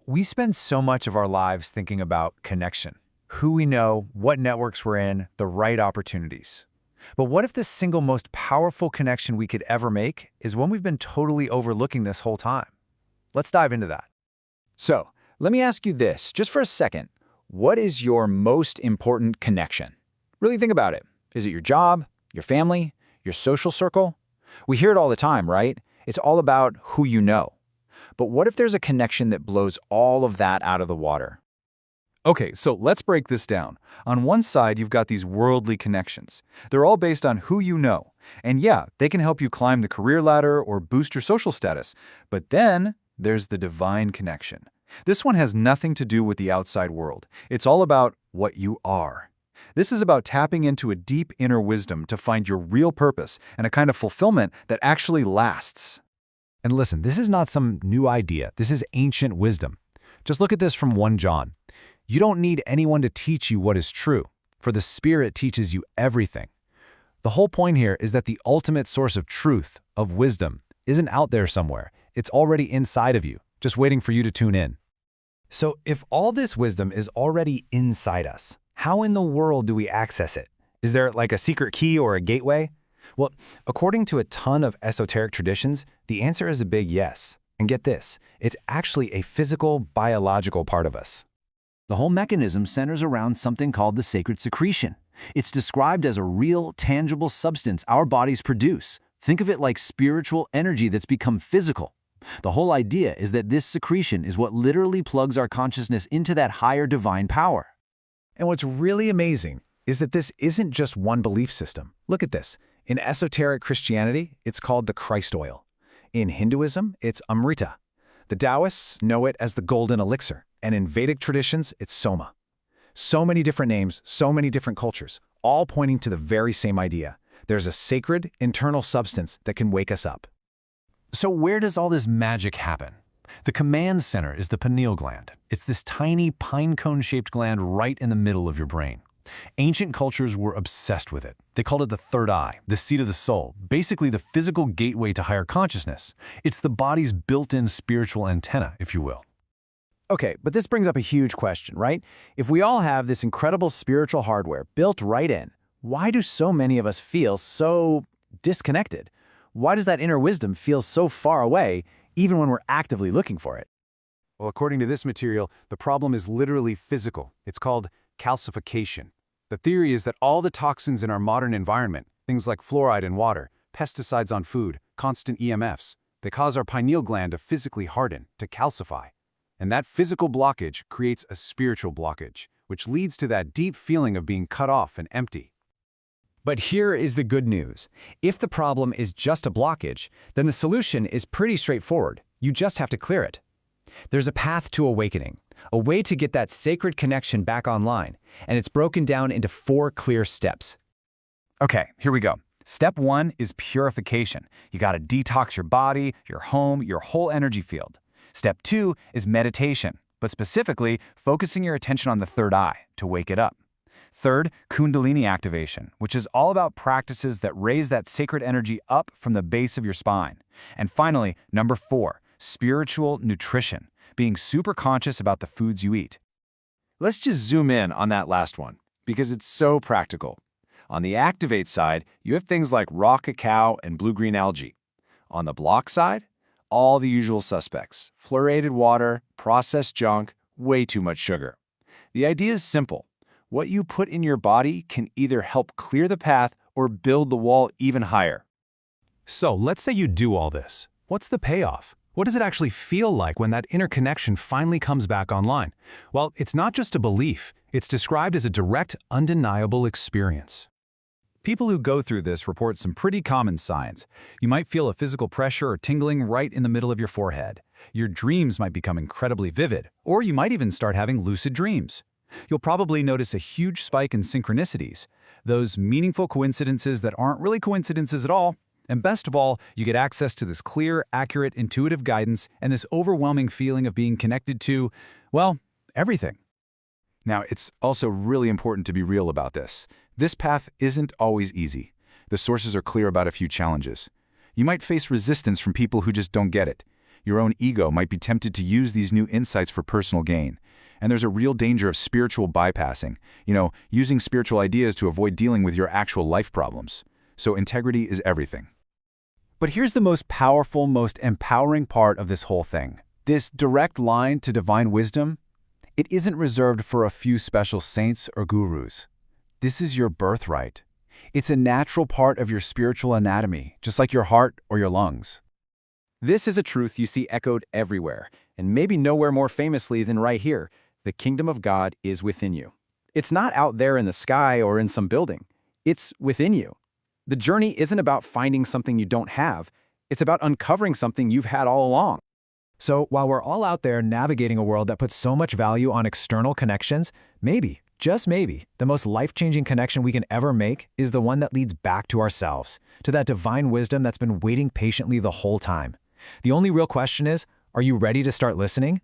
We spend so much of our lives thinking about connection. Who we know, what networks we're in, the right opportunities. But what if the single most powerful connection we could ever make is one we've been totally overlooking this whole time? Let's dive into that. So, let me ask you this, just for a second. What is your most important connection? Really think about it. Is it your job, your family, your social circle? We hear it all the time, right? It's all about who you know. But what if there's a connection that blows all of that out of the water? Okay, so let's break this down. On one side, you've got these worldly connections. They're all based on who you know. And yeah, they can help you climb the career ladder or boost your social status. But then there's the divine connection. This one has nothing to do with the outside world. It's all about what you are. This is about tapping into a deep inner wisdom to find your real purpose and a kind of fulfillment that actually lasts. And listen, this is not some new idea. This is ancient wisdom. Just look at this from 1 John. You don't need anyone to teach you what is true, for the Spirit teaches you everything. The whole point here is that the ultimate source of truth, of wisdom, isn't out there somewhere. It's already inside of you, just waiting for you to tune in. So if all this wisdom is already inside us, how in the world do we access it? Is there like a secret key or a gateway? Well, according to a ton of esoteric traditions, the answer is a big yes. And get this, it's actually a physical, biological part of us. The whole mechanism centers around something called the sacred secretion. It's described as a real, tangible substance our bodies produce. Think of it like spiritual energy that's become physical. The whole idea is that this secretion is what literally plugs our consciousness into that higher divine power. And what's really amazing is that this isn't just one belief system. Look at this. In esoteric Christianity, it's called the Christ oil. In Hinduism, it's Amrita. The Taoists know it as the golden elixir. And in Vedic traditions, it's Soma. So many different names, so many different cultures, all pointing to the very same idea. There's a sacred, internal substance that can wake us up. So where does all this magic happen? The command center is the pineal gland. It's this tiny pine cone-shaped gland right in the middle of your brain. Ancient cultures were obsessed with it. They called it the third eye, the seat of the soul, basically the physical gateway to higher consciousness. It's the body's built-in spiritual antenna, if you will. Okay, but this brings up a huge question, right? If we all have this incredible spiritual hardware built right in, why do so many of us feel so disconnected? Why does that inner wisdom feel so far away, even when we're actively looking for it? Well, according to this material, the problem is literally physical. It's called calcification. The theory is that all the toxins in our modern environment, things like fluoride in water, pesticides on food, constant EMFs, they cause our pineal gland to physically harden, to calcify. And that physical blockage creates a spiritual blockage, which leads to that deep feeling of being cut off and empty. But here is the good news. If the problem is just a blockage, then the solution is pretty straightforward. You just have to clear it. There's a path to awakening, a way to get that sacred connection back online, and it's broken down into 4 clear steps. Okay, here we go. Step 1 is purification. You gotta detox your body, your home, your whole energy field. Step 2 is meditation, but specifically focusing your attention on the third eye to wake it up. Third, Kundalini activation, which is all about practices that raise that sacred energy up from the base of your spine. And finally, number 4, spiritual nutrition, being super conscious about the foods you eat. Let's just zoom in on that last one, because it's so practical. On the activate side, you have things like raw cacao and blue-green algae. On the block side, all the usual suspects: fluoridated water, processed junk, way too much sugar. The idea is simple. What you put in your body can either help clear the path or build the wall even higher. So let's say you do all this. What's the payoff? What does it actually feel like when that inner connection finally comes back online? Well, it's not just a belief. It's described as a direct, undeniable experience. People who go through this report some pretty common signs. You might feel a physical pressure or tingling right in the middle of your forehead. Your dreams might become incredibly vivid, or you might even start having lucid dreams. You'll probably notice a huge spike in synchronicities, those meaningful coincidences that aren't really coincidences at all. And best of all, you get access to this clear, accurate, intuitive guidance and this overwhelming feeling of being connected to, well, everything. Now, it's also really important to be real about this. This path isn't always easy. The sources are clear about a few challenges. You might face resistance from people who just don't get it. Your own ego might be tempted to use these new insights for personal gain. And there's a real danger of spiritual bypassing, using spiritual ideas to avoid dealing with your actual life problems. So integrity is everything. But here's the most powerful, most empowering part of this whole thing. This direct line to divine wisdom, it isn't reserved for a few special saints or gurus. This is your birthright. It's a natural part of your spiritual anatomy, just like your heart or your lungs. This is a truth you see echoed everywhere, and maybe nowhere more famously than right here. The kingdom of God is within you. It's not out there in the sky or in some building. It's within you. The journey isn't about finding something you don't have. It's about uncovering something you've had all along. So while we're all out there navigating a world that puts so much value on external connections, maybe, just maybe, the most life-changing connection we can ever make is the one that leads back to ourselves, to that divine wisdom that's been waiting patiently the whole time. The only real question is, are you ready to start listening?